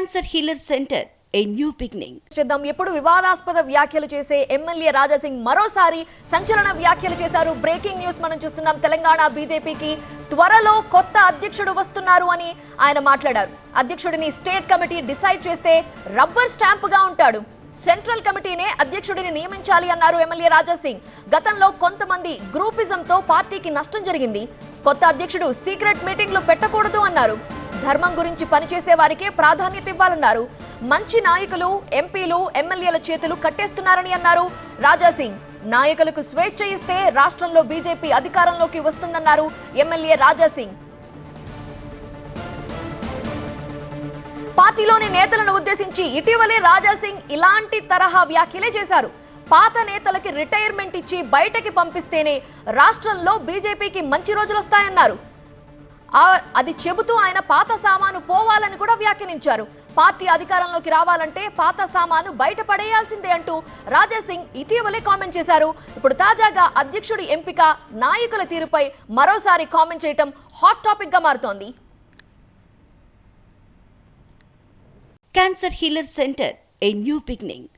Cancer Healer Center, a new beginning. ఎప్పుడు వివాదాస్పద వ్యాఖ్యలు చేసే ఎమ్మెల్యే రాజాసింగ్ మరోసారి సంచలన వ్యాఖ్యలు చేశారు. బ్రేకింగ్ న్యూస్ మనం చూస్తున్నాం. తెలంగాణ బీజేపీకి త్వరలో కొత్త అధ్యక్షుడు వస్తున్నారు అని ఆయన మాట్లాడారు. అధ్యక్షుడిని స్టేట్ కమిటీ డిసైడ్ చేస్తే రబ్బర్ స్టాంప్ గా ఉంటాడు. సెంట్రల్ కమిటీనే అధ్యక్షుడిని నియమించాలి అన్నారు ఎమ్మెల్యే రాజాసింగ్. గతంలో కొంతమంది గ్రూపిజంతో పార్టీకి నష్టం జరిగింది. కొత్త అధ్యక్షుడు సీక్రెట్ మీటింగ్లు పెట్టకూడదు అన్నారు. ధర్మం గురించి పనిచేసే వారికే ప్రాధాన్యత ఇవ్వాలన్నారు. మంచి నాయకులు, ఎంపీలు, ఎమ్మెల్యేల చేతులు కట్టేస్తున్నారని అన్నారు రాజాసింగ్. నాయకులకు స్వేచ్ఛ ఇస్తే రాష్ట్రంలో బీజేపీ అధికారంలోకి వస్తుందన్నారు ఎమ్మెల్యే రాజాసింగ్. పార్టీలోని నేతలను ఉద్దేశించి ఇటీవలే రాజాసింగ్ ఇలాంటి తరహా వ్యాఖ్యలే చేశారు. పాత నేతలకి రిటైర్మెంట్ ఇచ్చి బయటకి పంపిస్తేనే రాష్ట్రంలో బీజేపీకి మంచి రోజులు వస్తాయన్నారు. అది చెబుతూ ఆయన పాత సామాను పోవాలని కూడా వ్యాఖ్యానించారు. పార్టీ అధికారంలోకి రావాలంటే పాత సామాను బయట పడేయాల్సిందే అంటూ రాజాసింగ్ ఇటీవలే కామెంట్ చేశారు. ఇప్పుడు తాజాగా అధ్యక్షుడి ఎంపిక, నాయకుల తీరుపై మరోసారి కామెంట్ చేయటం హాట్ టాపిక్ గా మారుతోంది. Cancer Healer Center, a new beginning.